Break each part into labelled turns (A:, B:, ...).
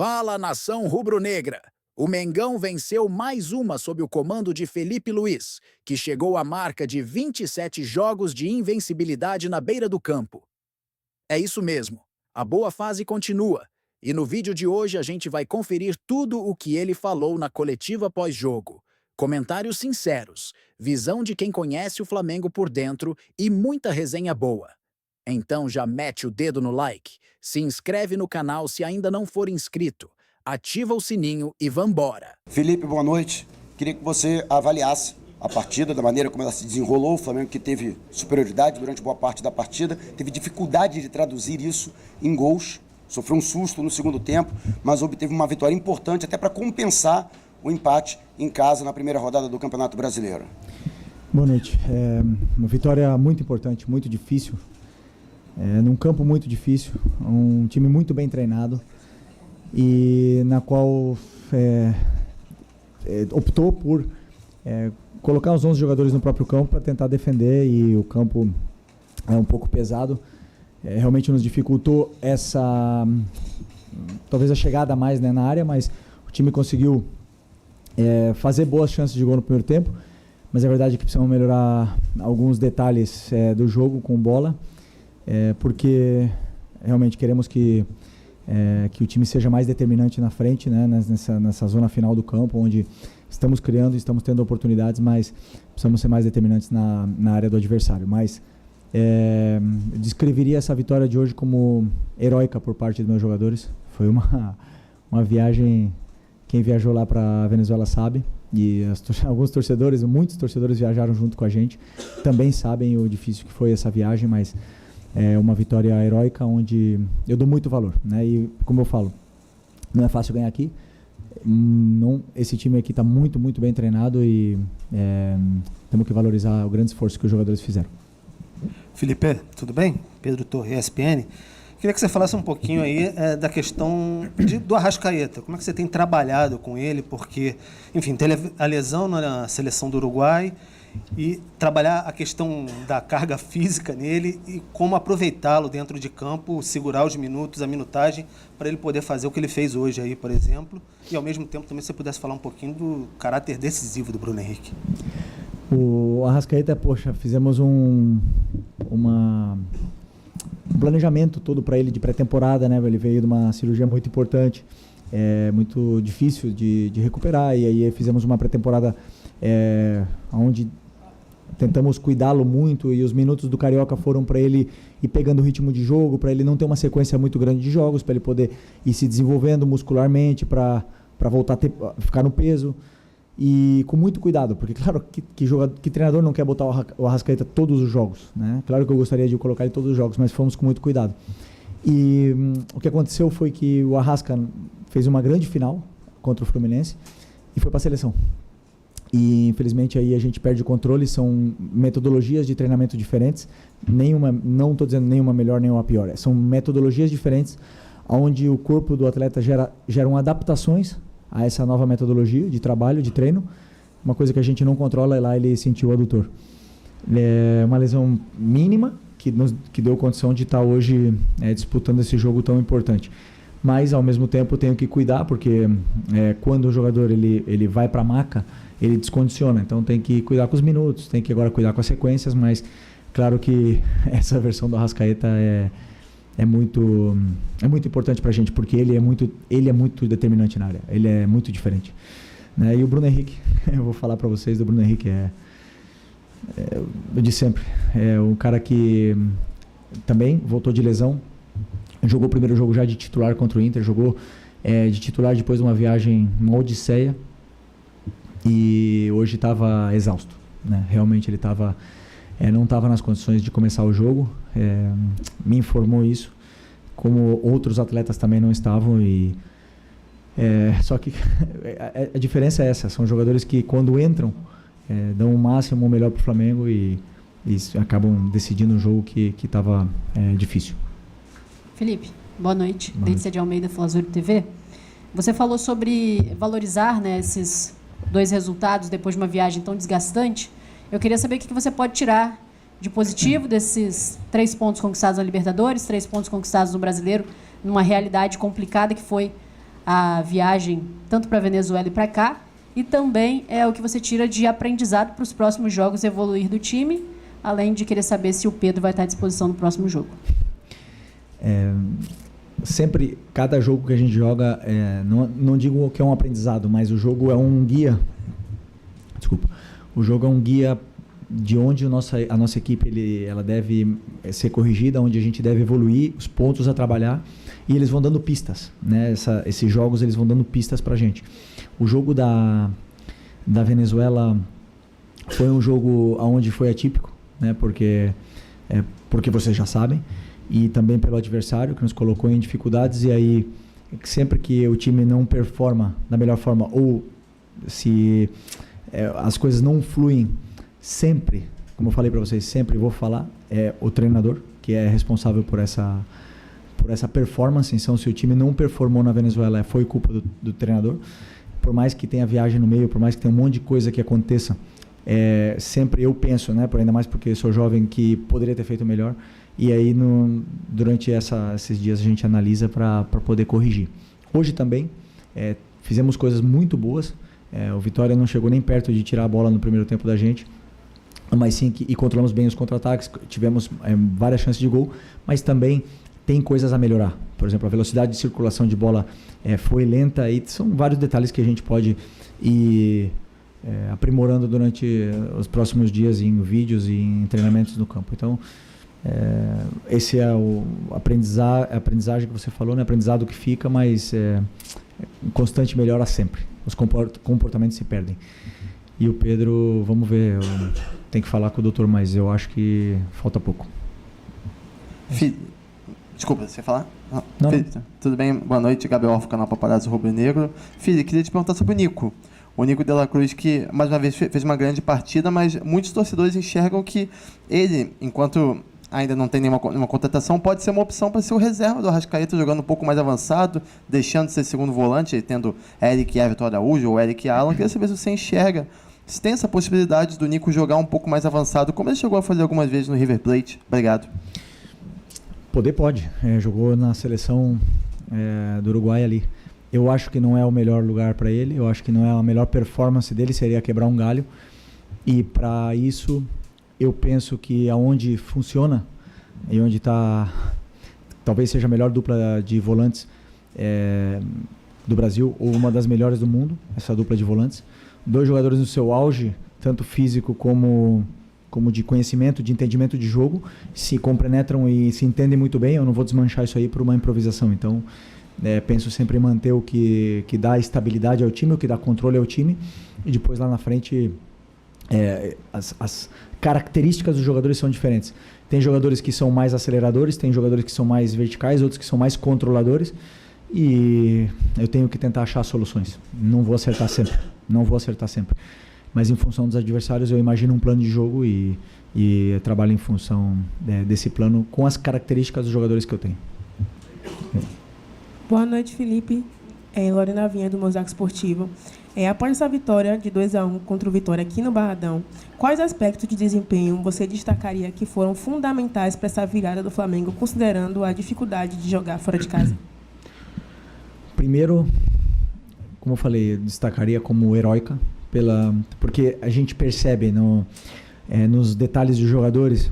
A: Fala, nação rubro-negra! O Mengão venceu mais uma sob o comando de Felipe Luiz, que chegou à marca de 27 jogos de invencibilidade na beira do campo. É isso mesmo, a boa fase continua, e no vídeo de hoje a gente vai conferir tudo o que ele falou na coletiva pós-jogo. Comentários sinceros, visão de quem conhece o Flamengo por dentro e muita resenha boa. Então já mete o dedo no like, se inscreve no canal se ainda não for inscrito, ativa o sininho e vambora!
B: Felipe, boa noite. Queria que você avaliasse a partida, da maneira como ela se desenrolou. O Flamengo que teve superioridade durante boa parte da partida, teve dificuldade de traduzir isso em gols, sofreu um susto no segundo tempo, mas obteve uma vitória importante até para compensar o empate em casa na primeira rodada do Campeonato Brasileiro.
C: Boa noite. Uma vitória muito importante, muito difícil. Num campo muito difícil, um time muito bem treinado e na qual optou por colocar os 11 jogadores no próprio campo para tentar defender, e o campo é um pouco pesado. Realmente nos dificultou talvez a chegada mais, na área, mas o time conseguiu fazer boas chances de gol no primeiro tempo, mas é verdade que precisamos melhorar alguns detalhes do jogo com bola. Porque realmente queremos que o time seja mais determinante na frente, nessa zona final do campo, onde estamos criando e estamos tendo oportunidades, mas precisamos ser mais determinantes na área do adversário. Mas eu descreveria essa vitória de hoje como heróica por parte dos meus jogadores. Foi uma viagem, quem viajou lá para a Venezuela sabe, e muitos torcedores viajaram junto com a gente, também sabem o difícil que foi essa viagem, mas é uma vitória heróica onde eu dou muito valor, E como eu falo, não é fácil ganhar aqui. Esse time aqui está muito, muito bem treinado e temos que valorizar o grande esforço que os jogadores fizeram.
D: Felipe, tudo bem? Pedro Torre, ESPN. Queria que você falasse um pouquinho aí da questão do Arrascaeta. Como é que você tem trabalhado com ele? Porque, enfim, teve a lesão na seleção do Uruguai, e trabalhar a questão da carga física nele e como aproveitá-lo dentro de campo, segurar os minutos, a minutagem, para ele poder fazer o que ele fez hoje aí, por exemplo, e ao mesmo tempo também se você pudesse falar um pouquinho do caráter decisivo do Bruno Henrique.
C: O Arrascaeta, fizemos um planejamento todo para ele de pré-temporada, Ele veio de uma cirurgia muito importante, muito difícil de recuperar, e aí fizemos uma pré-temporada onde tentamos cuidá-lo muito, e os minutos do Carioca foram para ele ir pegando o ritmo de jogo, para ele não ter uma sequência muito grande de jogos, para ele poder ir se desenvolvendo muscularmente, para voltar a ficar no peso, e com muito cuidado, porque claro que treinador não quer botar o Arrascaeta todos os jogos, Claro que eu gostaria de colocar ele todos os jogos, mas fomos com muito cuidado. E o que aconteceu foi que o Arrasca fez uma grande final contra o Fluminense e foi para a seleção. E infelizmente aí a gente perde o controle, são metodologias de treinamento diferentes, não estou dizendo nenhuma melhor, nenhuma pior, são metodologias diferentes, onde o corpo do atleta geram adaptações a essa nova metodologia de trabalho, de treino, uma coisa que a gente não controla, e lá ele sentiu o adutor. É uma lesão mínima, que deu condição de estar hoje disputando esse jogo tão importante. Mas ao mesmo tempo tenho que cuidar, porque quando o jogador ele vai para a maca, ele descondiciona, então tem que cuidar com os minutos, tem que agora cuidar com as sequências, mas claro que essa versão do Arrascaeta é muito importante para a gente, porque ele é muito determinante na área, ele é muito diferente. E o Bruno Henrique, eu vou falar para vocês do Bruno Henrique, de sempre, é um cara que também voltou de lesão, jogou o primeiro jogo já de titular contra o Inter, jogou de titular depois de uma viagem, uma odisseia, e hoje estava exausto, Realmente ele não estava nas condições de começar o jogo, me informou isso, como outros atletas também não estavam, só que a diferença é essa, são jogadores que quando entram dão o máximo, o melhor para o Flamengo e acabam decidindo um jogo que estava difícil.
E: Felipe, boa noite. Deise de Almeida, Fla-Azul TV. Você falou sobre valorizar esses 2 resultados depois de uma viagem tão desgastante. Eu queria saber o que você pode tirar de positivo desses 3 pontos conquistados na Libertadores, 3 pontos conquistados no Brasileiro, numa realidade complicada que foi a viagem tanto para a Venezuela e para cá, e também é o que você tira de aprendizado para os próximos jogos evoluir do time, além de querer saber se o Pedro vai estar à disposição no próximo jogo.
C: Sempre, cada jogo que a gente joga, não digo que é um aprendizado, mas o jogo é um guia. Desculpa. O jogo é um guia de onde a nossa equipe ela deve ser corrigida, onde a gente deve evoluir, os pontos a trabalhar, e eles vão dando pistas, né? Esses jogos eles vão dando pistas pra gente. O jogo da Venezuela foi um jogo onde foi atípico, né? Porque vocês já sabem, e também pelo adversário que nos colocou em dificuldades, e aí sempre que o time não performa da melhor forma, ou se as coisas não fluem, sempre, como eu falei para vocês, sempre vou falar, é o treinador que é responsável por essa performance. Então, se o time não performou na Venezuela, foi culpa do treinador. Por mais que tenha viagem no meio, por mais que tenha um monte de coisa que aconteça, sempre eu penso, né, ainda mais porque sou jovem, que poderia ter feito melhor. E aí, durante esses dias, a gente analisa para poder corrigir. Hoje também, fizemos coisas muito boas. O Vitória não chegou nem perto de tirar a bola no primeiro tempo da gente, mas sim e controlamos bem os contra-ataques, tivemos várias chances de gol, mas também tem coisas a melhorar. Por exemplo, a velocidade de circulação de bola foi lenta, e são vários detalhes que a gente pode ir aprimorando durante os próximos dias em vídeos e em treinamentos no campo. Então, esse é o aprendizagem que você falou, né? Aprendizado que fica, mas constante melhora sempre. Os comportamentos se perdem. E o Pedro, vamos ver, tem que falar com o doutor, mas eu acho que falta pouco.
F: Desculpa, você ia falar?
C: Não.
F: Filho, tudo bem? Boa noite, Gabriel Orff, canal Paparazzo Rubro Negro. Filho, queria te perguntar sobre o Nico. O Nico de la Cruz, que mais uma vez fez uma grande partida, mas muitos torcedores enxergam que ele, enquanto ainda não tem nenhuma contratação, pode ser uma opção para ser o reserva do Arrascaeta, jogando um pouco mais avançado, deixando de ser segundo volante, tendo Eric e Everton Araújo ou Eric e Alan. Queria saber se você enxerga, se tem essa possibilidade do Nico jogar um pouco mais avançado, como ele chegou a fazer algumas vezes no River Plate. Obrigado.
C: Pode. Jogou na seleção do Uruguai ali. Eu acho que não é o melhor lugar para ele, eu acho que não é a melhor performance dele, seria quebrar um galho. E para isso, eu penso que aonde funciona e onde está, talvez seja a melhor dupla de volantes do Brasil, ou uma das melhores do mundo, essa dupla de volantes. 2 jogadores no seu auge, tanto físico como de conhecimento, de entendimento de jogo, se compenetram e se entendem muito bem. Eu não vou desmanchar isso aí por uma improvisação. Então, penso sempre em manter o que dá estabilidade ao time, o que dá controle ao time, e depois lá na frente as características dos jogadores são diferentes. Tem jogadores que são mais aceleradores, tem jogadores que são mais verticais, outros que são mais controladores, e eu tenho que tentar achar soluções. Não vou acertar sempre. Mas em função dos adversários, eu imagino um plano de jogo e trabalho em função desse plano com as características dos jogadores que eu tenho.
G: Boa noite, Felipe. Lorena Vinha, do Mosaico Esportivo. Após essa vitória de 2-1 contra o Vitória aqui no Barradão, quais aspectos de desempenho você destacaria que foram fundamentais para essa virada do Flamengo, considerando a dificuldade de jogar fora de casa?
C: Primeiro, como eu falei, eu destacaria como heróica, porque a gente percebe nos detalhes dos jogadores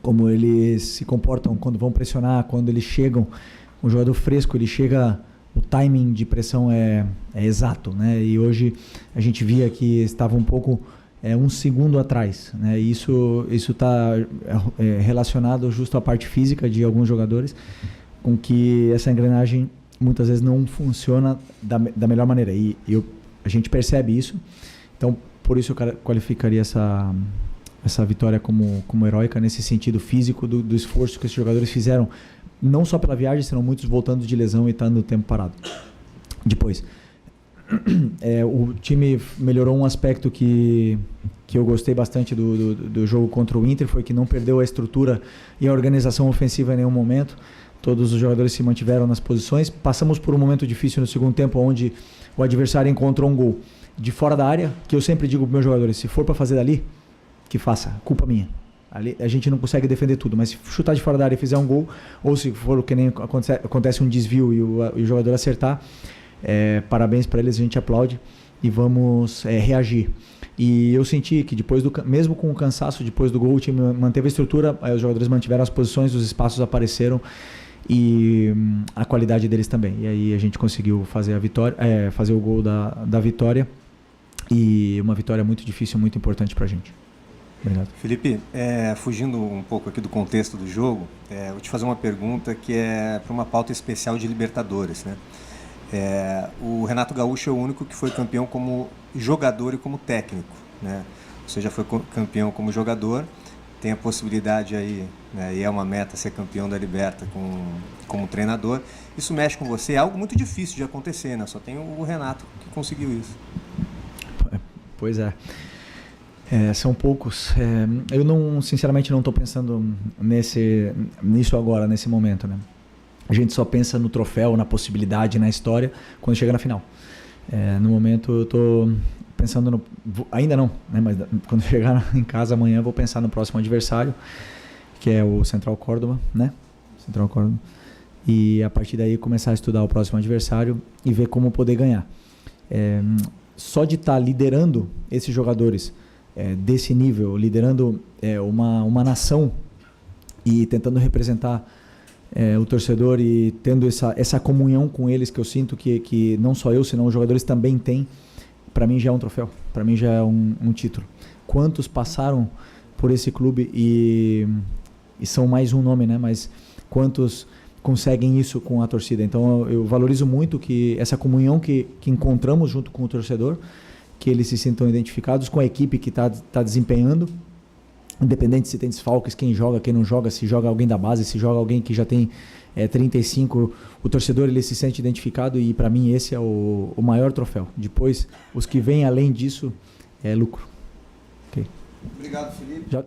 C: como eles se comportam quando vão pressionar, quando eles chegam. Um jogador fresco, ele chega, o timing de pressão é exato, né? E hoje a gente via que estava um pouco um segundo atrás, né? E isso está relacionado justo à parte física de alguns jogadores, com que essa engrenagem muitas vezes não funciona da melhor maneira. E a gente percebe isso. Então, por isso eu qualificaria essa vitória como heróica, nesse sentido físico do esforço que esses jogadores fizeram, não só pela viagem, senão muitos voltando de lesão e estando o tempo parado. Depois, o time melhorou um aspecto que eu gostei bastante do jogo contra o Inter, foi que não perdeu a estrutura e a organização ofensiva em nenhum momento. Todos os jogadores se mantiveram nas posições. Passamos por um momento difícil no segundo tempo, onde o adversário encontrou um gol de fora da área, que eu sempre digo para os meus jogadores, se for para fazer dali, que faça, culpa minha. Ali a gente não consegue defender tudo, mas se chutar de fora da área e fizer um gol, ou se for que nem acontece um desvio e o jogador acertar, Parabéns para eles, a gente aplaude e vamos reagir. E eu senti que mesmo com o cansaço, depois do gol, o time manteve a estrutura, os jogadores mantiveram as posições, os espaços apareceram e a qualidade deles também. E aí a gente conseguiu fazer a vitória, fazer o gol da vitória, e uma vitória muito difícil, muito importante para a gente. Obrigado.
H: Felipe, fugindo um pouco aqui do contexto do jogo, vou te fazer uma pergunta que é para uma pauta especial de Libertadores, né? O Renato Gaúcho é o único que foi campeão como jogador e como técnico, né? Você já foi campeão como jogador, tem a possibilidade aí, né, e é uma meta ser campeão da Liberta como treinador. Isso mexe com você? É algo muito difícil de acontecer, né? Só tem o Renato que conseguiu isso.
C: Pois é. São poucos. Eu sinceramente não estou pensando nisso agora, nesse momento, né? A gente só pensa no troféu, na possibilidade, na história, quando chega na final. No momento eu estou pensando ainda não, né? Mas quando chegar em casa amanhã eu vou pensar no próximo adversário, que é o Central Córdoba, né? Central Córdoba. E a partir daí começar a estudar o próximo adversário e ver como poder ganhar. Só de estar liderando esses jogadores desse nível, liderando uma nação e tentando representar o torcedor e tendo essa comunhão com eles, que eu sinto que não só eu, senão os jogadores também têm, para mim já é um troféu, para mim já é um título. Quantos passaram por esse clube e são mais um nome, né? Mas quantos conseguem isso com a torcida? Então eu valorizo muito essa comunhão que encontramos junto com o torcedor, que eles se sintam identificados com a equipe que está desempenhando, independente se tem desfalques, quem joga, quem não joga, se joga alguém da base, se joga alguém que já tem 35, o torcedor ele se sente identificado, e para mim esse é o maior troféu. Depois, os que vêm além disso é lucro. Okay.
B: Obrigado, Felipe.